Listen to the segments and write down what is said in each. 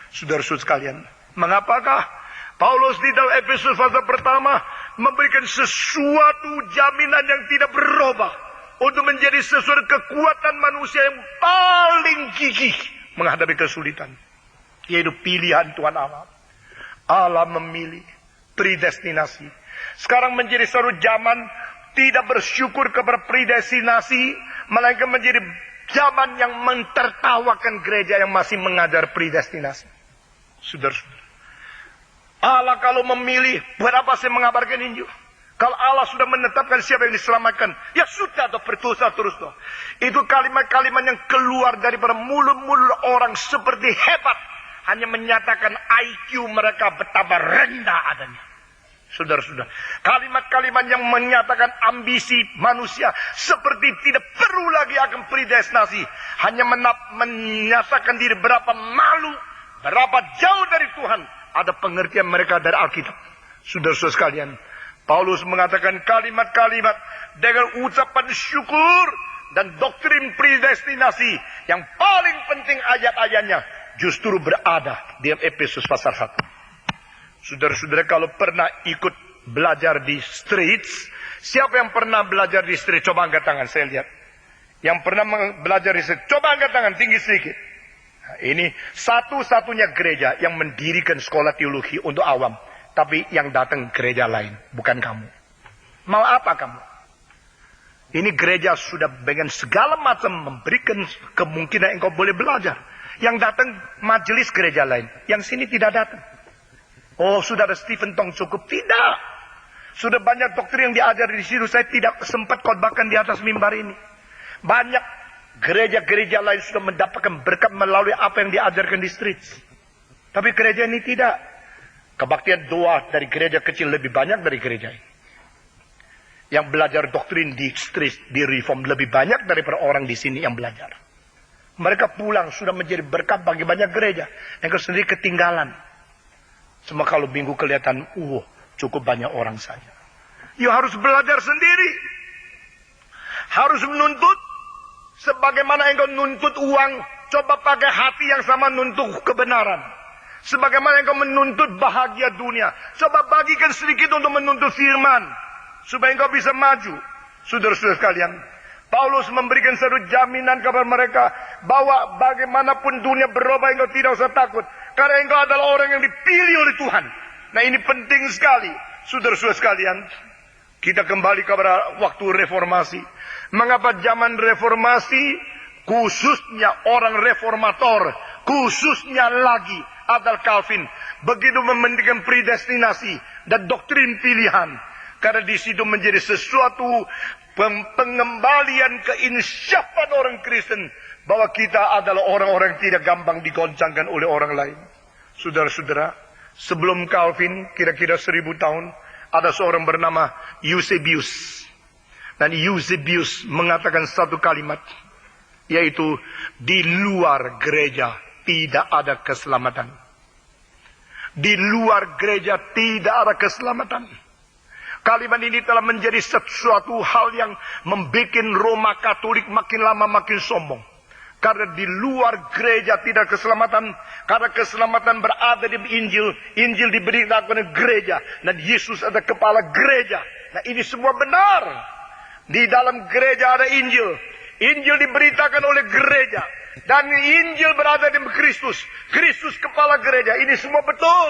Saudara-saudara sekalian, mengapakah Paulus di dalam Efesus pasal pertama memberikan sesuatu jaminan yang tidak berubah untuk menjadi sesuatu kekuatan manusia yang paling gigih menghadapi kesulitan, yaitu pilihan Tuhan Allah. Allah memilih, predestinasi. Sekarang menjadi suatu zaman tidak bersyukur kepada predestinasi, melainkan menjadi zaman yang mentertawakan gereja yang masih mengajar predestinasi. Saudara-saudara, Allah kalau memilih, buat apa saya mengabarkan Injil? Kalau Allah sudah menetapkan siapa yang diselamatkan, ya sudah, atau berdosa terus. Itu kalimat-kalimat yang keluar daripada mulut-mulut orang seperti hebat, hanya menyatakan IQ mereka betapa rendah adanya. Saudara-saudara, kalimat-kalimat yang menyatakan ambisi manusia seperti tidak perlu lagi akan predestinasi, hanya menyatakan diri berapa malu, berapa jauh dari Tuhan. Ada pengertian mereka dari Alkitab. Saudara-saudara sekalian, Paulus mengatakan kalimat-kalimat dengan ucapan syukur dan doktrin predestinasi yang paling penting ayat-ayatnya justru berada di Efesus pasal 1. Saudara-saudara, kalau pernah ikut belajar di streets, siapa yang pernah belajar di street? Coba angkat tangan, saya lihat. Yang pernah belajar di street, coba angkat tangan, tinggi sedikit. Nah, ini satu-satunya gereja yang mendirikan sekolah teologi untuk awam. Tapi yang datang gereja lain, bukan kamu. Mau apa kamu? Ini gereja sudah dengan segala macam memberikan kemungkinan engkau boleh belajar. Yang datang majelis gereja lain, yang sini tidak datang. Oh, saudara Stephen Tong cukup? Tidak. Sudah banyak doktrin yang diajar di situ. Saya tidak sempat khotbahkan di atas mimbar ini. Banyak gereja-gereja lain sudah mendapatkan berkat melalui apa yang diajarkan di streets. Tapi gereja ini tidak. Kebaktian doa dari gereja kecil lebih banyak dari gereja ini. Yang belajar doktrin di streets, di reform lebih banyak daripada orang di sini yang belajar. Mereka pulang sudah menjadi berkat bagi banyak gereja. Yang sendiri ketinggalan. Cuma kalau minggu kelihatan, cukup banyak orang saja. You harus belajar sendiri. Harus menuntut. Sebagaimana engkau nuntut uang, coba pakai hati yang sama nuntut kebenaran. Sebagaimana engkau menuntut bahagia dunia, coba bagikan sedikit untuk menuntut firman. Supaya engkau bisa maju. Saudara-saudara sekalian, Paulus memberikan satu jaminan kepada mereka bahwa bagaimanapun dunia berubah, engkau tidak usah takut. Karena engkau adalah orang yang dipilih oleh Tuhan. Nah, ini penting sekali. Saudara-saudara sekalian, kita kembali kepada waktu reformasi. Mengapa zaman reformasi, khususnya orang reformator, khususnya lagi adalah Calvin, begitu mementingkan predestinasi dan doktrin pilihan. Karena di situ menjadi sesuatu pengembalian keinsyafan orang Kristen bahwa kita adalah orang-orang yang tidak gampang digoncangkan oleh orang lain. Saudara-saudara, sebelum Calvin kira-kira 1000 tahun, ada seorang bernama Eusebius. Dan Eusebius mengatakan satu kalimat, yaitu di luar gereja tidak ada keselamatan. Di luar gereja tidak ada keselamatan. Kalimat ini telah menjadi sesuatu hal yang membuat Roma Katolik makin lama makin sombong. Karena di luar gereja tidak keselamatan. Karena keselamatan berada di Injil. Injil diberitakan oleh gereja. Dan Yesus ada kepala gereja. Nah, ini semua benar. Di dalam gereja ada Injil. Injil diberitakan oleh gereja. Dan Injil berada di Kristus. Kristus kepala gereja. Ini semua betul.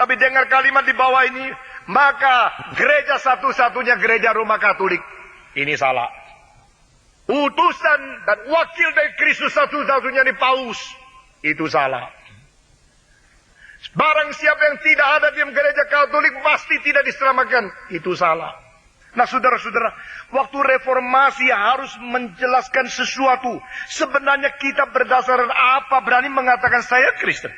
Tapi dengar kalimat di bawah ini. Maka gereja satu-satunya gereja Roma Katolik. Ini salah. Utusan dan wakil dari Kristus satu-satunya di Paus. Itu salah. Barang siapa yang tidak ada di gereja Katolik pasti tidak diselamatkan. Itu salah. Nah, saudara-saudara, waktu reformasi harus menjelaskan sesuatu. Sebenarnya kita berdasarkan apa berani mengatakan saya Kristen?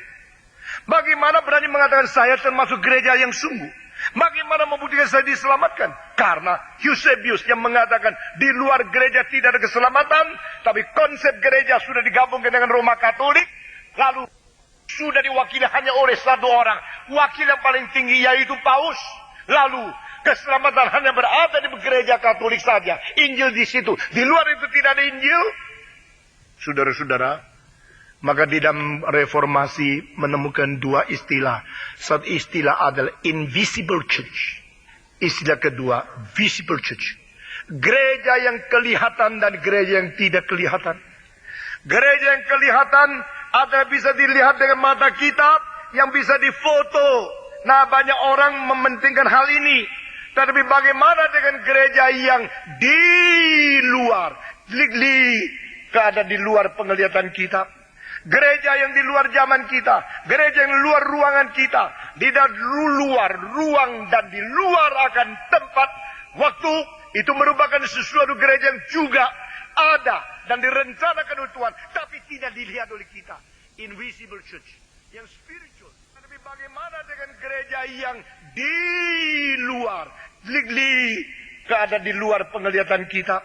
Bagaimana berani mengatakan saya termasuk gereja yang sungguh? Bagaimana membuktikan saya diselamatkan? Karena Eusebius yang mengatakan di luar gereja tidak ada keselamatan, tapi konsep gereja sudah digabungkan dengan Roma Katolik, lalu sudah diwakili hanya oleh satu orang, wakil yang paling tinggi yaitu Paus. Lalu keselamatan hanya berada di gereja Katolik saja. Injil di situ. Di luar itu tidak ada Injil. Saudara-saudara, Maka di dalam reformasi menemukan dua istilah. Satu istilah adalah invisible church. Istilah kedua, visible church. Gereja yang kelihatan dan gereja yang tidak kelihatan. Gereja yang kelihatan ada bisa dilihat dengan mata kita, yang bisa difoto. Nah, banyak orang mementingkan hal ini. Tapi bagaimana dengan gereja yang di luar? Keadaan di luar penglihatan kita. Gereja yang di luar zaman kita. Gereja yang luar ruangan kita. Di luar ruang dan di luar akan tempat waktu. Itu merupakan sesuatu gereja yang juga ada dan direncanakan oleh Tuhan. Tapi tidak dilihat oleh kita. Invisible church. Yang spiritual. Tapi bagaimana dengan gereja yang di luar? Keadaan di luar penglihatan kita.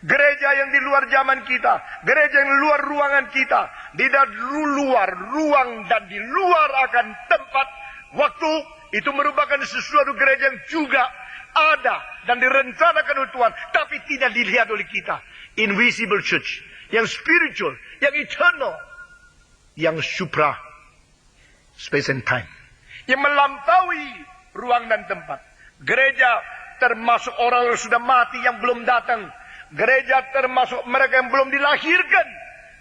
Gereja yang di luar zaman kita. Gereja yang luar ruangan kita. Di luar ruang dan di luar akan tempat waktu. Itu merupakan sesuatu gereja yang juga ada dan direncanakan oleh Tuhan. Tapi tidak dilihat oleh kita. Invisible church. Yang spiritual. Yang eternal. Yang supra. Space and time. Yang melampaui ruang dan tempat. Gereja termasuk orang yang sudah mati yang belum datang. Gereja termasuk mereka yang belum dilahirkan.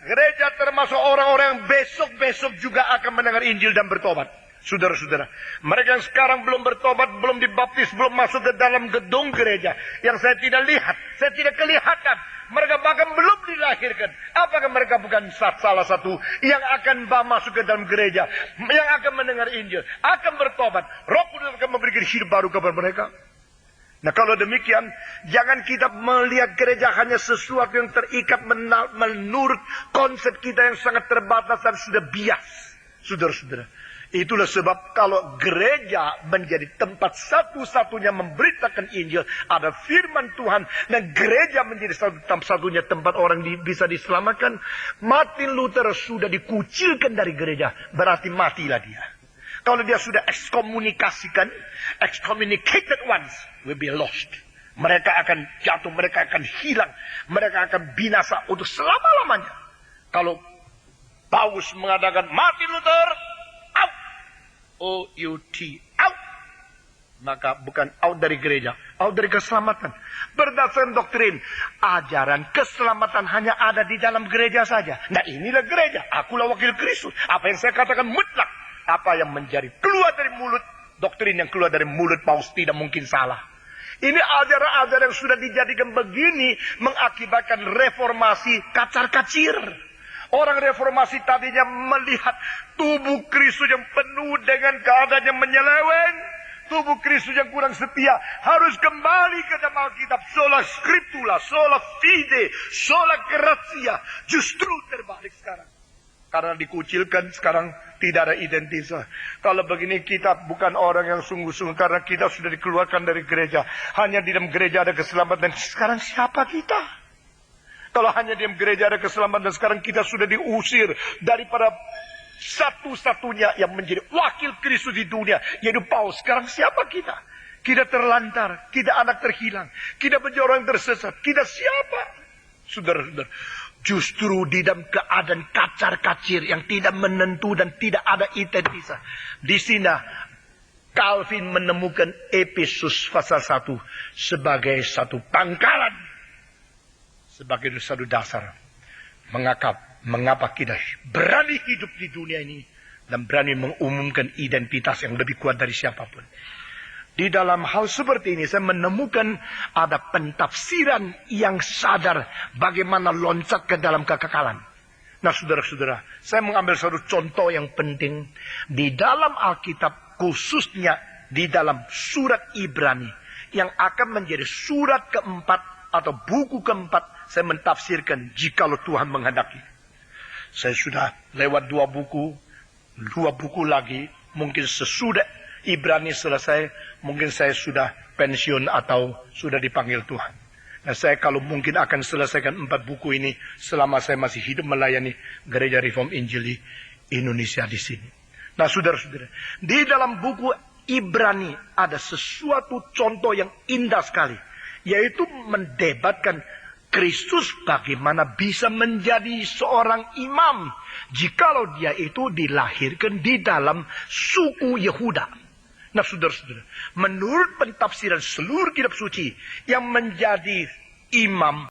Gereja termasuk orang-orang yang besok-besok juga akan mendengar Injil dan bertobat. Saudara-saudara, mereka yang sekarang belum bertobat, belum dibaptis, belum masuk ke dalam gedung gereja. Yang saya tidak lihat, saya tidak kelihatan. Mereka bahkan belum dilahirkan. Apakah mereka bukan salah satu yang akan masuk ke dalam gereja, yang akan mendengar Injil, akan bertobat? Roh Kudus akan memberikan hidup baru kepada mereka. Nah, kalau demikian, jangan kita melihat gereja hanya sesuatu yang terikat menurut konsep kita yang sangat terbatas dan sudah bias. Saudara-saudara, itulah sebab kalau gereja menjadi tempat satu-satunya memberitakan Injil, ada firman Tuhan, dan gereja menjadi satu-satunya tempat orang bisa diselamatkan, Martin Luther sudah dikucilkan dari gereja, berarti matilah dia. Kalau dia sudah excommunicated once, will be lost. Mereka akan jatuh, mereka akan hilang, mereka akan binasa untuk selama-lamanya. Kalau Paulus mengadakan Martin Luther, out. O-U-T, out. Maka bukan out dari gereja, out dari keselamatan. Berdasarkan doktrin, ajaran keselamatan hanya ada di dalam gereja saja. Nah, inilah gereja, akulah wakil Kristus. Apa yang saya katakan mutlak. Apa yang menjadi keluar dari mulut, doktrin yang keluar dari mulut Paulus tidak mungkin salah. Ini ajaran-ajaran yang sudah dijadikan begini mengakibatkan reformasi kacar-kacir. Orang reformasi tadinya melihat tubuh Kristus yang penuh dengan keadaan yang menyeleweng. Tubuh Kristus yang kurang setia harus kembali ke dalam Alkitab. Sola scriptura, sola fide, sola gratia. Justru terbalik sekarang. Karena dikucilkan sekarang tidak ada identitas. Kalau begini kita bukan orang yang sungguh-sungguh. Karena kita sudah dikeluarkan dari gereja. Hanya di dalam gereja ada keselamatan. Sekarang siapa kita? Kalau hanya di dalam gereja ada keselamatan. Sekarang kita sudah diusir daripada satu-satunya yang menjadi wakil Kristus di dunia. Yaitu Paulus. Sekarang siapa kita? Kita terlantar. Kita anak terhilang. Kita menjadi orang tersesat. Kita siapa? Saudara-saudara. Justru di dalam keadaan kacar-kacir yang tidak menentu dan tidak ada identitas. Di sini Calvin menemukan Efesus pasal 1 sebagai satu pangkalan. Sebagai satu dasar. Mengapa kita berani hidup di dunia ini. Dan berani mengumumkan identitas yang lebih kuat dari siapapun. Di dalam hal seperti ini saya menemukan ada pentafsiran yang sadar bagaimana loncat ke dalam kekekalan. Nah, saudara-saudara, saya mengambil satu contoh yang penting di dalam Alkitab, khususnya di dalam surat Ibrani yang akan menjadi surat keempat atau buku keempat. Saya mentafsirkan jikalau Tuhan menghendaki. Saya sudah lewat 2 buku lagi, mungkin sesudah Ibrani selesai, mungkin saya sudah pensiun atau sudah dipanggil Tuhan. Nah, saya kalau mungkin akan selesaikan 4 buku ini selama saya masih hidup melayani Gereja Reform Injili Indonesia di sini. Nah, saudara-saudara, di dalam buku Ibrani ada sesuatu contoh yang indah sekali, yaitu mendebatkan Kristus bagaimana bisa menjadi seorang imam jikalau dia itu dilahirkan di dalam suku Yehuda. Nah, saudara-saudara, menurut pentafsiran seluruh kitab suci, yang menjadi imam